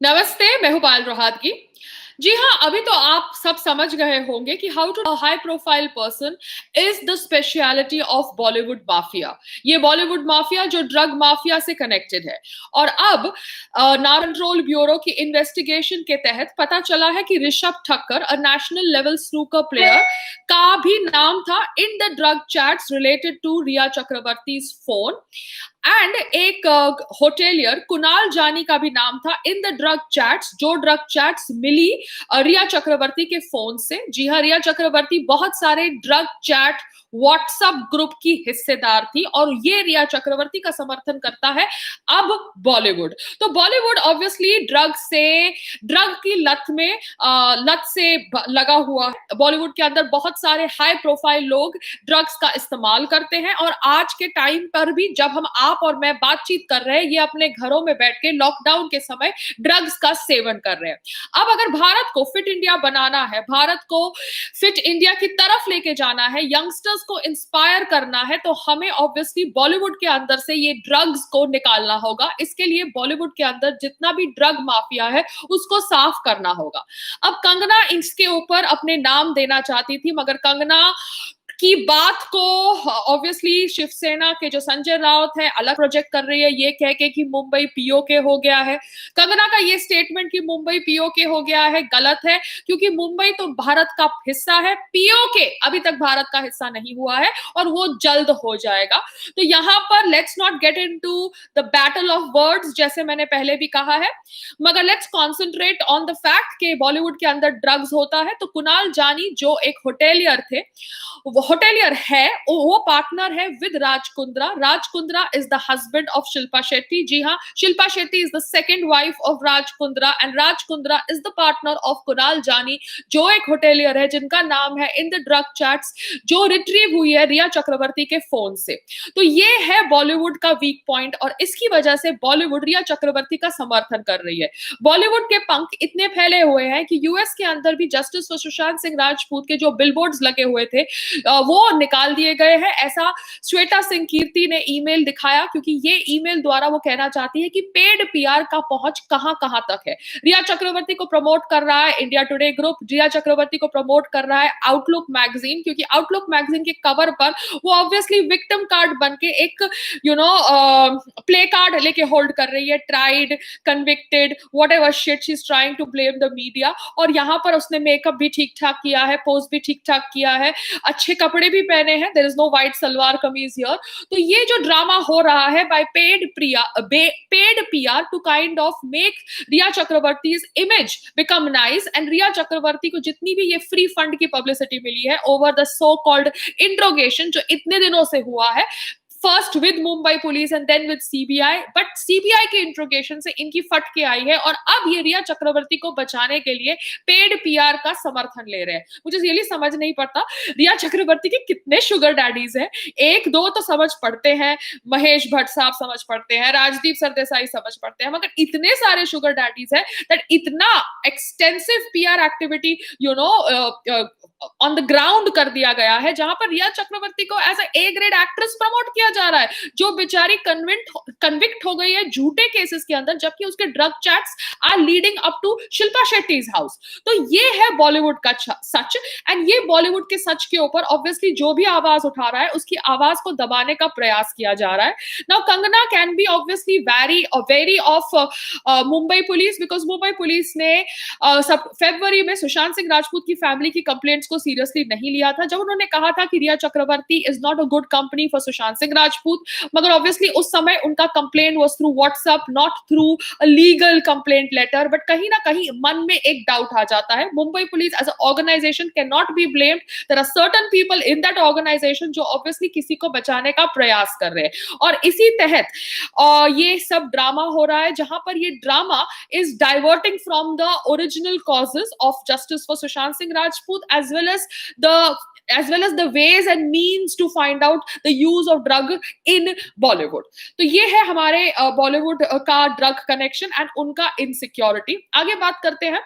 नमस्ते, मैं हूँ पायल रोहातगी। जी हाँ, अभी तो आप सब समझ गए होंगे कि how to high profile person is the speciality of Bollywood mafia. ये बॉलीवुड माफिया जो ड्रग माफिया से कनेक्टेड है। और अब नार्को कंट्रोल ब्यूरो की इन्वेस्टिगेशन के तहत पता चला है कि Rishabh Thakkar, a national level snooker player, का भी नाम था in the drug chats related to Rhea Chakraborty phone. And एक होटेलियर कुणाल जानी का भी नाम था इन द ड्रग चैट्स, जो ड्रग चैट्स मिली रिया चक्रवर्ती के फोन से। जी हाँ, रिया चक्रवर्ती बहुत सारे ड्रग चैट व्हाट्सएप ग्रुप की हिस्सेदार थी और ये रिया चक्रवर्ती का समर्थन करता है अब बॉलीवुड। तो बॉलीवुड ऑब्वियसली ड्रग की लत से लगा हुआ है। बॉलीवुड के अंदर बहुत सारे हाई प्रोफाइल लोग ड्रग्स का इस्तेमाल करते हैं और आज के टाइम पर भी जब हम आप और मैं बातचीत कर रहे हैं, ये अपने घरों में बैठ के लॉकडाउन के समय ड्रग्स का सेवन कर रहे हैं। अब अगर भारत को फिट इंडिया बनाना है, भारत को फिट इंडिया की तरफ लेके जाना है, यंगस्टर्स को इंस्पायर करना है, तो हमें ऑब्वियसली बॉलीवुड के अंदर से ये ड्रग्स को निकालना होगा। इसके लिए बॉलीवुड के अंदर जितना भी ड्रग माफिया है उसको साफ करना होगा। अब कंगना इसके ऊपर अपने नाम देना चाहती थी, मगर कंगना की बात को ऑब्वियसली शिवसेना के जो संजय राउत है अलग प्रोजेक्ट कर रही है, ये कह के कि मुंबई पीओके हो गया है। कंगना का ये स्टेटमेंट कि मुंबई पीओके हो गया है गलत है, क्योंकि मुंबई तो भारत का हिस्सा है, पीओके अभी तक भारत का हिस्सा नहीं हुआ है और वो जल्द हो जाएगा। तो यहां पर let's not get into the battle of words, जैसे मैंने पहले भी कहा है, मगर let's concentrate on the fact कि बॉलीवुड के अंदर ड्रग्स होता है। तो कुणाल जानी जो एक होटेलियर थे, वो होटेलियर है, वो पार्टनर है with Raj Kundra. Raj Kundra is the husband of Shilpa Shetty. जी हाँ, Shilpa Shetty is the second wife of Raj Kundra and Raj Kundra is the partner of Kunal Jani, जो एक होटेलियर है जिनका नाम है इन द ड्रग चैट्स, जो रिट्रीव हुई है रिया चक्रवर्ती के फोन से। तो ये है बॉलीवुड का वीक पॉइंट और इसकी वजह से बॉलीवुड रिया चक्रवर्ती का समर्थन कर रही है। बॉलीवुड के पंख इतने फैले हुए हैं कि यूएस के अंदर भी जस्टिस फॉर सुशांत सिंह राजपूत के जो बिलबोर्ड्स लगे हुए थे वो निकाल दिए गए हैं। ऐसा श्वेता सिंह कीर्ति ने ईमेल दिखाया, क्योंकि ये ईमेल द्वारा वो कहना चाहती है कि पेड पीआर का पहुंच कहां कहां तक है। रिया चक्रवर्ती को प्रमोट कर रहा है इंडिया टुडे ग्रुप, रिया चक्रवर्ती को प्रमोट कर रहा है आउटलुक मैगजीन, क्योंकि आउटलुक मैगजीन के कवर पर वो ऑब्वियसली विक्टिम कार्ड बन के एक प्ले कार्ड लेके होल्ड कर रही है, tried, convicted, whatever shit she is trying to blame the media. और यहाँ पर उसने मेकअप भी ठीक ठाक किया है, पोज भी ठीक ठाक किया है, अच्छे कपड़े भी पहने हैं, there is no white salwar kameez here. तो ये जो ड्रामा हो रहा है by paid PR to kind of make Rhea Chakraborty's image become nice, and Rhea Chakraborty को जितनी भी ये फ्री फंड की पब्लिसिटी मिली है over the so called interrogation जो इतने दिनों से हुआ है, first with Mumbai police and then with CBI, but CBI के इंट्रोगेशन से इनकी फट के आई है और अब ये रिया चक्रवर्ती को बचाने के लिए पेड पीआर का समर्थन ले रहे हैं। मुझे ये समझ नहीं पड़ता रिया चक्रवर्ती के कितने शुगर डैडीज हैं। एक दो तो समझ पड़ते हैं, महेश भट्ट साहब समझ पड़ते हैं, राजदीप सरदेसाई समझ पड़ते हैं, मगर इतने सारे शुगर डैडीज हैं दैट इतना extensive PR activity on the ground कर दिया गया है, जहां पर रिया चक्रवर्ती को as A grade actress promote किया जा रहा है, जो बेचारी कन्विक्ट हो गई है झूठे केसेस के अंदर, जबकि उसके drug chats are leading up to Shilpa Shetty's house. तो ये है बॉलीवुड का सच, एंड ये बॉलीवुड के सच के ऊपर ऑब्वियसली जो भी आवाज उठा रहा है उसकी आवाज को दबाने का प्रयास किया जा रहा है। Now Kangana can be obviously very of Mumbai police, because Mumbai police ने फरवरी में सुशांत सिंह राजपूत की फैमिली की कंप्लेंट्स को सीरियसली नहीं लिया था, जब उन्होंने कहा था कि Rhea Chakraborty is not a good company for Sushant Singh Rajput. मगर ऑब्वियसली उस समय उनका complaint was through WhatsApp, not through a legal complaint letter, but कहीं ना कहीं मन में एक डाउट आ जाता है। Mumbai police as a organisation can not be blamed, there are certain people in that organisation जो ऑब्वियसली किसी को बचाने का प्रयास कर रहे हैं, और इसी तहत ये सब ड्रामा हो रहा है, जहां पर ये drama is diverting from the original causes of justice for Sushant Singh Rajput as well as the as well as the ways and means to find out the use of drug in Bollywood. तो ये है हमारे बॉलीवुड का drug connection and उनका insecurity. आगे बात करते हैं.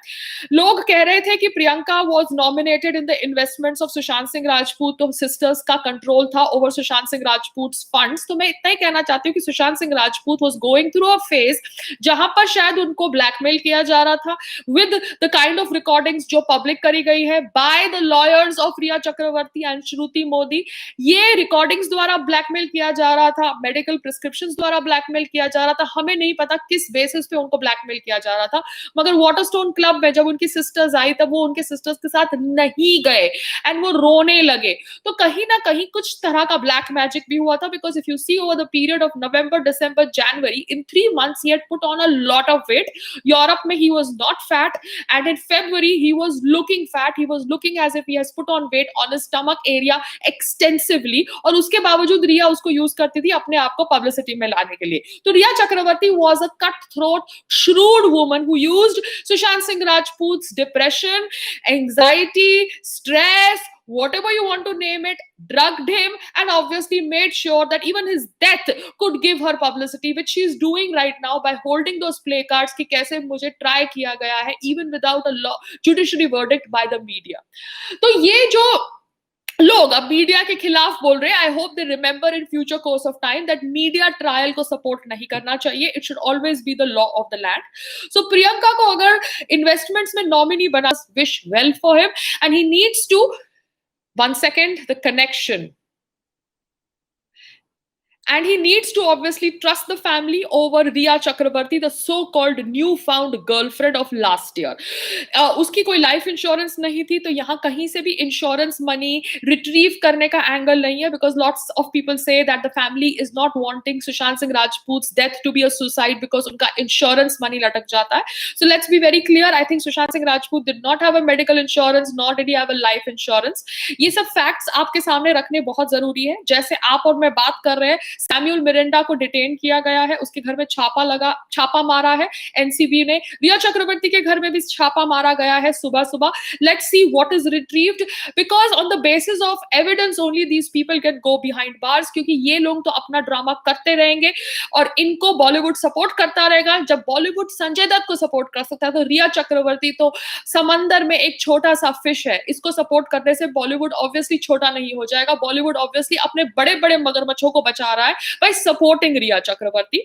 लोग कह रहे थे कि Priyanka was nominated in the investments of Sushant Singh Rajput, तो सिस्टर्स का कंट्रोल था ओवर सुशांत सिंह राजपूत फंड्स. तो मैं इतना ही कहना चाहती हूँ कि Sushant Singh Rajput was going through a phase जहां पर शायद उनको ब्लैकमेल किया जा रहा था with the kind of recordings जो पब्लिक करी गई है by the lawyers of Rhea Chakraborty and Shruti Modi. ये रिकॉर्डिंग्स द्वारा ब्लैकमेल किया जा रहा था, मेडिकल प्रिस्क्रिप्शंस द्वारा ब्लैकमेल किया जा रहा था. हमें नहीं पता किस बेसिस पे उनको ब्लैकमेल किया जा रहा था, मगर वाटरस्टोन क्लब में जब उनकी सिस्टर्स आई तब वो उनके सिस्टर्स के साथ नहीं गए एंड वो रोने लगे. तो कहीं ना कहीं कुछ तरह का ब्लैक मैजिक भी हुआ था, because if you see over the period of November, December, January, in 3 months he had put on a lot of weight. Europe में he was not fat, and in February he was looking fat. He was looking as if he has put on weight on his stomach area extensively. और उसके बावजूद रिया उसको use करती थी अपने आप को पब्लिसिटी में लाने के लिए. तो रिया चक्रवर्ती was a cut-throat, shrewd woman who used Sushant Singh Rajput's depression, anxiety, stress, whatever you want to name it, drugged him, and obviously made sure that even his death could give her publicity, which she is doing right now by holding those placards कि कैसे मुझे try किया गया है, even without a law judiciary verdict by the media. तो ये जो लोग अब मीडिया के खिलाफ बोल रहे हैं, I hope they remember in future course of time that media trial को सपोर्ट नहीं करना चाहिए. It should always be the law of the land. So Priyanka को अगर इन्वेस्टमेंट्स में नॉमिनी बना, wish well for him, and he needs to, one second, the connection. And he needs to obviously trust the family over Riya Chakrabarti, the so-called newfound girlfriend of last year. उसकी कोई life insurance नहीं थी, तो यहाँ कहीं से भी insurance money retrieve करने का एंगल नहीं है, because lots of people say that the family is not wanting Sushant Singh Rajput's death to be a suicide because उनका इंश्योरेंस मनी लटक जाता है. So let's be very clear, I think Sushant Singh Rajput did not have a medical insurance, nor did he have a life insurance. ये सब facts आपके सामने रखने बहुत जरूरी है. जैसे आप और मैं बात कर रहे हैं, सैमुअल मिरांडा को डिटेन किया गया है, उसके घर में छापा मारा है एनसीबी ने. रिया चक्रवर्ती के घर में भी छापा मारा गया है सुबह सुबह. Let's see what is retrieved, because on the basis of evidence only these people can go behind bars. क्योंकि ये लोग तो अपना ड्रामा करते रहेंगे और इनको बॉलीवुड सपोर्ट करता रहेगा. जब बॉलीवुड संजय दत्त को सपोर्ट कर सकता है, तो रिया चक्रवर्ती तो समंदर में एक छोटा सा फिश है. इसको सपोर्ट करने से बॉलीवुड ऑब्वियसली छोटा नहीं हो जाएगा. बॉलीवुड ऑब्वियसली अपने बड़े बड़े मगरमच्छों को बचा रहा है by supporting Riya Chakrabarti.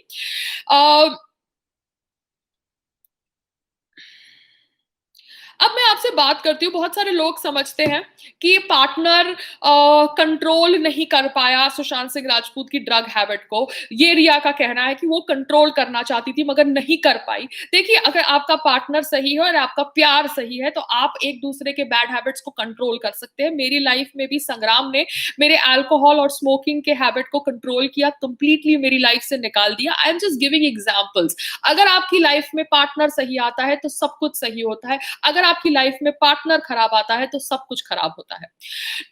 अब मैं आपसे बात करती हूँ. बहुत सारे लोग समझते हैं कि पार्टनर कंट्रोल नहीं कर पाया सुशांत सिंह राजपूत की ड्रग हैबिट को. ये रिया का कहना है कि वो कंट्रोल करना चाहती थी मगर नहीं कर पाई. देखिए, अगर आपका पार्टनर सही है और आपका प्यार सही है, तो आप एक दूसरे के बैड हैबिट्स को कंट्रोल कर सकते हैं. मेरी लाइफ में भी संग्राम ने मेरे अल्कोहल और स्मोकिंग के हैबिट को कंट्रोल किया, कंप्लीटली मेरी लाइफ से निकाल दिया. I am just giving examples. अगर आपकी लाइफ में पार्टनर सही आता है तो सब कुछ सही होता है. अगर आपकी लाइफ में पार्टनर खराब आता है तो सब कुछ खराब होता है.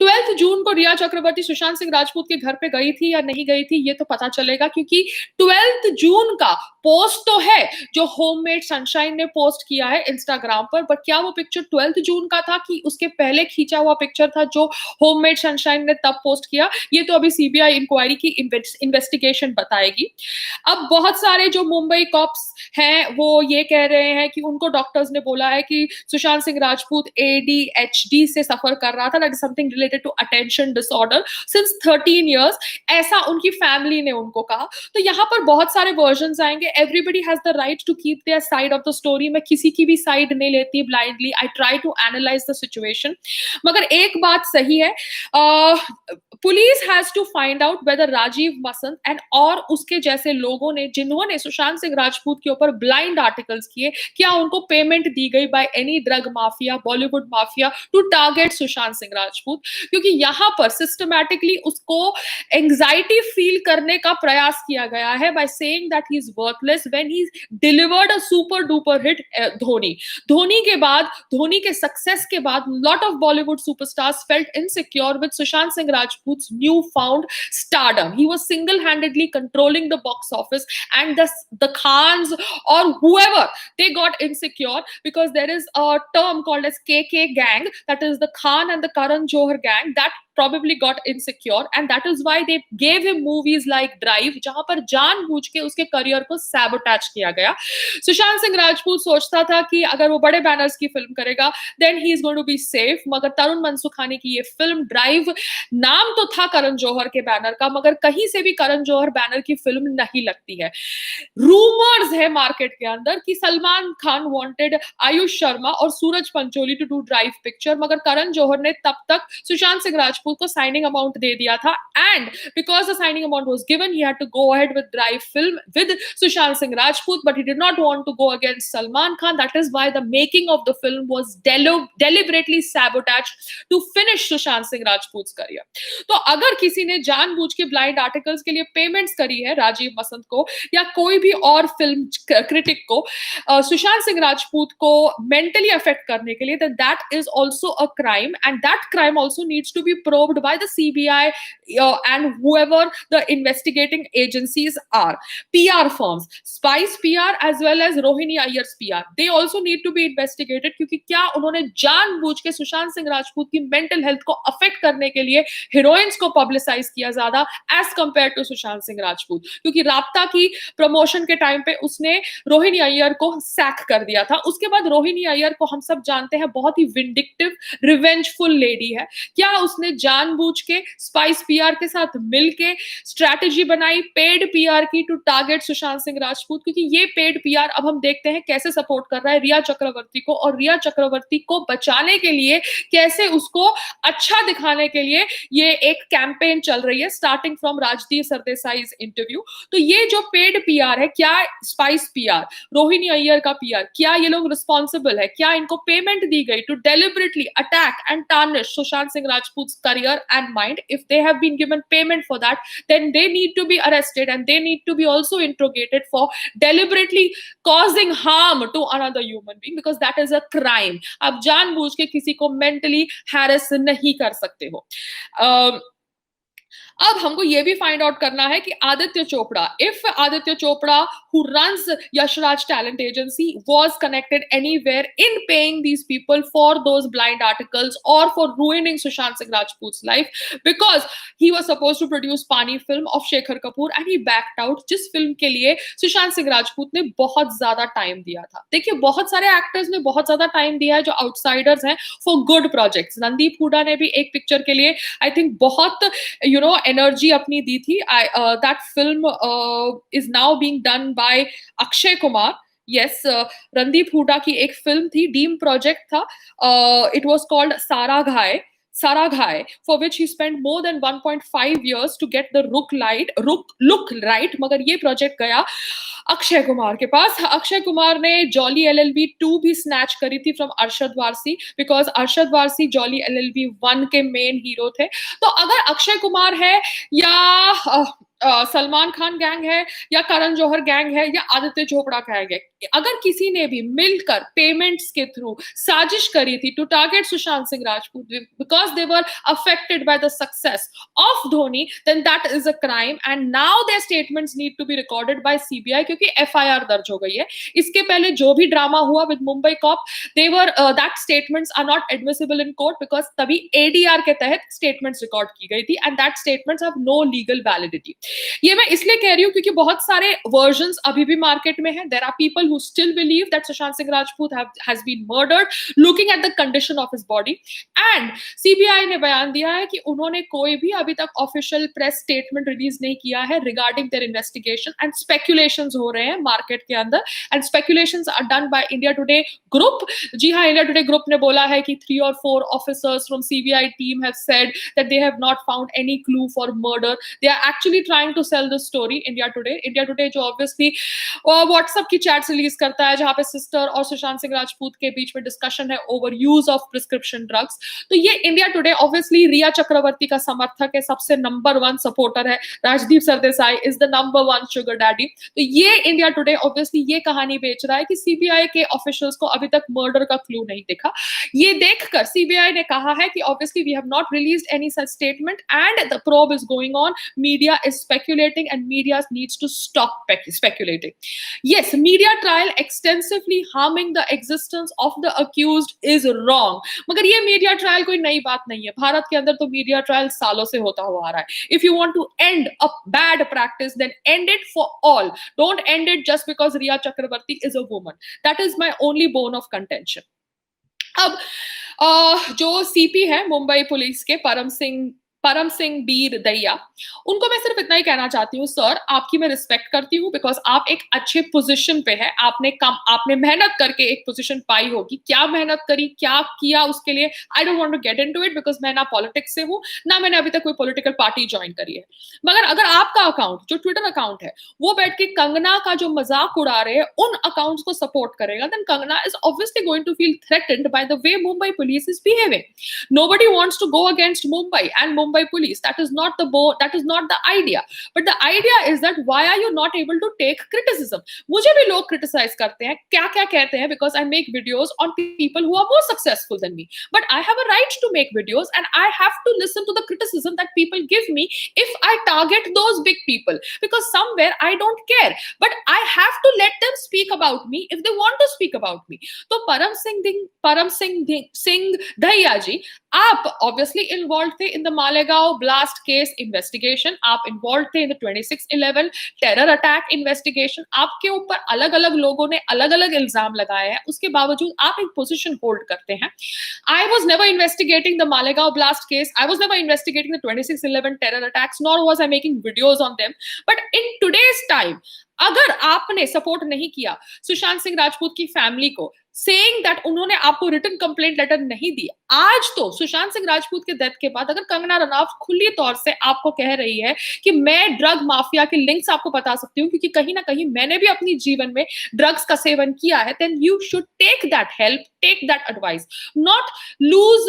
12 जून को रिया चक्रवर्ती सुशांत सिंह राजपूत के घर पे गई थी या नहीं गई थी, ये तो पता चलेगा, क्योंकि 12 जून का पोस्ट तो है जो होममेड सनशाइन ने पोस्ट किया है इंस्टाग्राम पर. बट क्या वो पिक्चर 12 जून का था कि उसके पहले खींचा हुआ पिक्चर था जो होममेड सनशाइन ने तब पोस्ट किया, ये तो अभी सीबीआई इंक्वायरी की इन्वेस्टिगेशन बताएगी. अब बहुत सारे जो मुंबई कॉप्स हैं वो ये कह रहे हैं कि उनको डॉक्टर्स ने बोला है कि सुशांत सिंह राजपूत ADHD से सफर कर रहा था, that is something related to attention disorder, since 13 years. ऐसा उनकी फैमिली ने उनको कहा. तो यहाँ पर बहुत सारे वर्जन्स आएंगे. Everybody has the right to keep their side of the story. मैं किसी की भी साइड नहीं लेती blindly. I try to analyse the situation. मगर एक बात सही है, police has to find out whether Rajeev Masand and और उसके जैसे लोगों ने जिन्होंने सुशांत सिंह राजपूत के ऊपर ब्लाइंड आर्टिकल्स किए, क्या उनको पेमेंट दी गई by any drug mafia, Bollywood mafia to target Sushant Singh Rajput. क्योंकि यहाँ पर सिस्टमैटिकली उसको एंजाइटी फील करने का प्रयास किया गया है by saying that he is worthless when he delivered a super duper hit Dhoni. Dhoni के बाद, धोनी के सक्सेस के बाद, lot of Bollywood superstars felt insecure with Sushant Singh Rajput's newfound stardom. He was single-handedly controlling the box office, and the Khans or whoever, they got insecure because there is a term called as KK gang, that is the Khan and the Karan Johar gang, that probably got insecure and that is why they gave him movies like Drive, जहां पर जानबूझ के उसके career को sabotage किया गया. सुशांत सिंह राजपूत सोचता था कि अगर वो बड़े बैनर्स की फिल्म करेगा then he is going to be safe, मगर तरुण मनसुखानी की ये फिल्म ड्राइव, नाम तो था करण जौहर के बैनर का मगर कहीं से भी करण जौहर बैनर की फिल्म नहीं लगती है. रूमर्स है मार्केट के अंदर कि सलमान खान वांटेड आयुष शर्मा और Sooraj Pancholi to do drive picture, मगर करण जौहर ने तब तक सुशांत सिंह राजपूत को साइनिंग अमाउंट दे दिया था and because the signing amount was given he had to go ahead with Drive film with Sushant Singh Rajput, but he did not want to go against Salman Khan. That is why the making of the film was deliberately sabotaged to finish Sushant Singh Rajput career. तो अगर किसी ने जानबूझ के blind articles के लिए payments करी है राजीव मसंद को या कोई भी और फिल्म क्रिटिक को सुशांत सिंह राजपूत को मेंटली अफेक्ट करने के लिए, then that is also a crime and that crime also needs to be probed by the CBI and whoever the investigating agencies are. PR firms, Spice PR as well as Rohini Iyer's PR, they also need to be investigated क्योंकि क्या उन्होंने जानबूझ के सुशांत सिंह राजपूत की mental health को affect करने के लिए हीरोइंस को पब्लिसाइज किया ज्यादा as compare to Sushant Singh Rajput, क्योंकि राब्ता की प्रमोशन के टाइम पे उसने रोहिणी अय्यर को सैक कर दिया था. उसके बाद रोहिणी अय्यर को हम सब जानते हैं बहुत ही विंडिक्टिव रिवेंजफुल लेडी है. क्या उसने जानबूझ के स्पाइस पीआर के साथ मिलके स्ट्रैटेजी बनाई पेड पीआर की टू टारगेट सुशांत सिंह राजपूत, क्योंकि ये पेड पीआर अब हम देखते हैं कैसे सपोर्ट कर रहा है रिया चक्रवर्ती को, और रिया चक्रवर्ती को बचाने के लिए कैसे उसको अच्छा दिखाने के लिए ये एक कैंपेन चल रही है स्टार्टिंग फ्रॉम राजदीप सरदेसाई's इंटरव्यू. तो ये जो पेड पीआर है, क्या स्पाइस पीआर, रोहिणी अय्यर का पीआर, क्या ये लोग रिस्पॉन्सिबल है, क्या इनको पेमेंट दी गई to deliberately attack and tarnish Sushant Singh Rajput's career and mind? If they have been given payment for that, then they need to be arrested and they need to be also interrogated for deliberately causing harm to another human being because that is a crime. आप जानबूझ के किसी को mentally harass नहीं कर सकते हो. अब हमको ये भी फाइंड आउट करना है कि Aditya Chopra, if Aditya Chopra who runs Yashraj Talent Agency was connected anywhere in paying these people for those blind articles or for ruining Sushant Singh Rajput's life, because he was supposed to produce Pani film of Shekhar Kapoor and he backed out, जिस film के लिए सुशांत सिंह राजपूत ने बहुत ज्यादा time दिया था. देखिए बहुत सारे एक्टर्स ने बहुत ज्यादा टाइम दिया है जो आउटसाइडर्स हैं for good projects. Randeep Hooda ने भी एक पिक्चर के लिए आई थिंक बहुत एनर्जी अपनी दी थी. That film is now being done by Akshay Kumar. Yes, Randeep Hooda की एक फिल्म थी, डीम प्रोजेक्ट था. It was called Saraghai, for which he spent more than 1.5 years to get the look right. मगर ये प्रोजेक्ट गया अक्षय कुमार के पास. अक्षय कुमार ने जॉली LLB 2 भी स्नैच करी थी from Arshad Warsi, because Arshad Warsi jolly LLB 1 के मेन हीरो थे. तो अगर अक्षय कुमार है या सलमान खान गैंग है या करण जौहर गैंग है या आदित्य चोपड़ा गैंग है, अगर किसी ने भी मिलकर पेमेंट्स के थ्रू साजिश करी थी to target Sushant Singh Rajput because they were affected by the success of Dhoni, then that is a crime and now their statements need to be recorded by CBI, क्योंकि FIR दर्ज हो गई है. इसके पहले जो भी ड्रामा हुआ with Mumbai cop, they were that statements are not admissible in court because तभी ADR के तहत स्टेटमेंट्स रिकॉर्ड की गई थी and that statements have no legal validity. ये मैं इसलिए कह रही हूं क्योंकि बहुत सारे वर्जन्स अभी भी मार्केट में हैं. There are people who still believe that Sushant Singh Rajput has been murdered looking at the condition of his body. And CBI ने बयान दिया है कि उन्होंने कोई भी अभी तक ऑफिशियल प्रेस स्टेटमेंट रिलीज नहीं किया है regarding their investigation and speculations हो रहे हैं मार्केट के अंदर and speculations are done by India Today group. जी हाँ, इंडिया टुडे ग्रुप ने बोला है कि 3 or 4 officers from CBI team have said that they have not found any clue for murder. They are actually trying to sell the story. India Today जो obviously WhatsApp की chats release करता है जहां पे सिस्टर और सुशांत सिंह राजपूत के बीच में discussion है over use of prescription drugs. तो ये इंडिया टुडे ऑब्वियसली रिया चक्रवर्ती का समर्थक है, सबसे नंबर 1 सपोर्टर है. Rajdeep Sardesai is the number 1 sugar daddy. तो ये इंडिया टुडे ऑब्वियसली ये कहानी बेच रहा है कि CBI के ऑफिशियल्स को अभी तक मर्डर का क्लू नहीं दिखा. ये देखकर CBI ने कहा है कि obviously we have not released any such statement and the probe is going on. Media is speculating, and media needs to stop speculating. Yes, media trial extensively harming the existence of the accused is wrong. मगर ये media trial कोई नई बात नहीं है. भारत के अंदर तो media trial सालों से होता हुआ आ रहा है. If you want to end a bad practice, then end it for all. Don't end it just because Riya Chakrabarti is a woman. That is my only bone of contention. अब जो CP है Mumbai police के परम सिंह बीर दैया, उनको मैं सिर्फ इतना ही कहना चाहती हूँ, सर आपकी मैं रिस्पेक्ट करती हूँ बिकॉज आप एक अच्छे पोजीशन पे है, आपने मेहनत करके एक पोजीशन पाई होगी. क्या मेहनत करी, क्या किया उसके लिए I don't want to get into it because मैं ना पॉलिटिक्स से हूँ, ना मैंने अभी तक कोई पॉलिटिकल पार्टी ज्वाइन करी है. मगर अगर आपका अकाउंट जो ट्विटर अकाउंट है वो बैठ के कंगना का जो मजाक उड़ा रहे हैं उन अकाउंट्स को सपोर्ट करेगा, then Kangana is obviously going to feel threatened by the way Mumbai police is behaving. Nobody wants to go against Mumbai and Mumbai police. That is not the idea. But the idea is that why are you not able to take criticism? मुझे भी लोग criticize करते हैं, क्या क्या कहते हैं, because I make videos on people who are more successful than me. But I have a right to make videos and I have to listen to the criticism that people give me if I target those big people, because somewhere I don't care. But I have to let them speak about me if they want to speak about me. तो परम सिंह दहिया जी, आप obviously involve थे in the Malegaon blast case investigation, आप involve थे in the 26/11 terror attack investigation. आपके ऊपर अलग अलग लोगों ने अलग अलग इल्जाम लगाए हैं, उसके बावजूद आप एक पोजीशन होल्ड करते हैं. I was never investigating the Malegaon blast case, I was never investigating the 26/11 terror attacks, nor was I making videos on them. But in today's time अगर आपने सपोर्ट नहीं किया सुशांत सिंह राजपूत की फैमिली को, सेइंग दैट उन्होंने आपको रिटन कंप्लेंट लेटर नहीं दिया, आज तो सुशांत सिंह राजपूत के डेथ के बाद अगर कंगना रनौत खुली तौर से आपको कह रही है कि मैं ड्रग माफिया के लिंक्स आपको बता सकती हूँ क्योंकि कहीं ना कहीं मैंने भी अपनी जीवन में ड्रग्स का सेवन किया है, then you should take that help, take that advice, not lose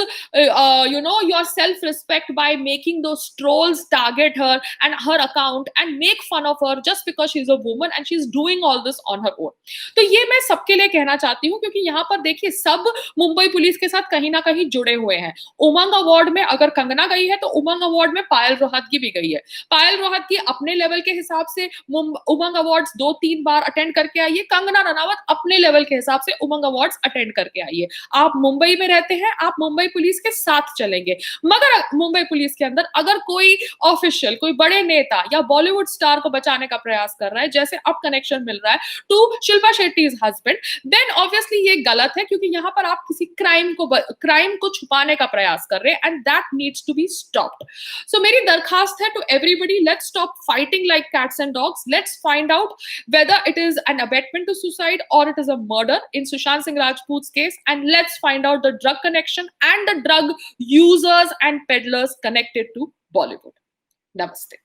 your self respect by making those trolls target her and her account and make fun of her just because she is a woman and she is doing all this on her own. तो ये मैं सबके लिए कहना चाहती हूँ क्योंकि यहाँ पर देखिए सब मुंबई पुलिस के साथ कहीं ना कहीं जुड़े हुए हैं. उमंग अवार्ड में अगर कंगना गई है तो उमंग अवार्ड में पायल रोहतगी भी गई है. पायल रोहतगी अपने लेवल के हिसाब से उमंग अवार्ड्स 2-3 बार अटेंड करके आई है, कंगना रनावत अपने लेवल के हिसाब से उमंग अवार्ड्स अटेंड करके आई है. आप मुंबई में रहते हैं, आप मुंबई पुलिस के साथ चलेंगे, मगर मुंबई पुलिस के अंदर अगर कोई ऑफिशियल, कोई बड़े नेता या बॉलीवुड स्टार को बचाने का प्रयास कर रहा है, जैसे अब कनेक्शन मिल रहा है to Shilpa Shetty's husband, then obviously ये गलत है क्योंकि यहाँ पर आप किसी क्राइम को छुपाने का प्रयास कर रहे हैं and that needs to be stopped. So मेरी दरखास्त है to everybody, let's stop fighting like cats and dogs, let's find out whether it is an abetment to suicide or it is a murder in Sushant Singh Rajput's case, and let's find out the drug connection and the drug users and peddlers connected to Bollywood. Namaste.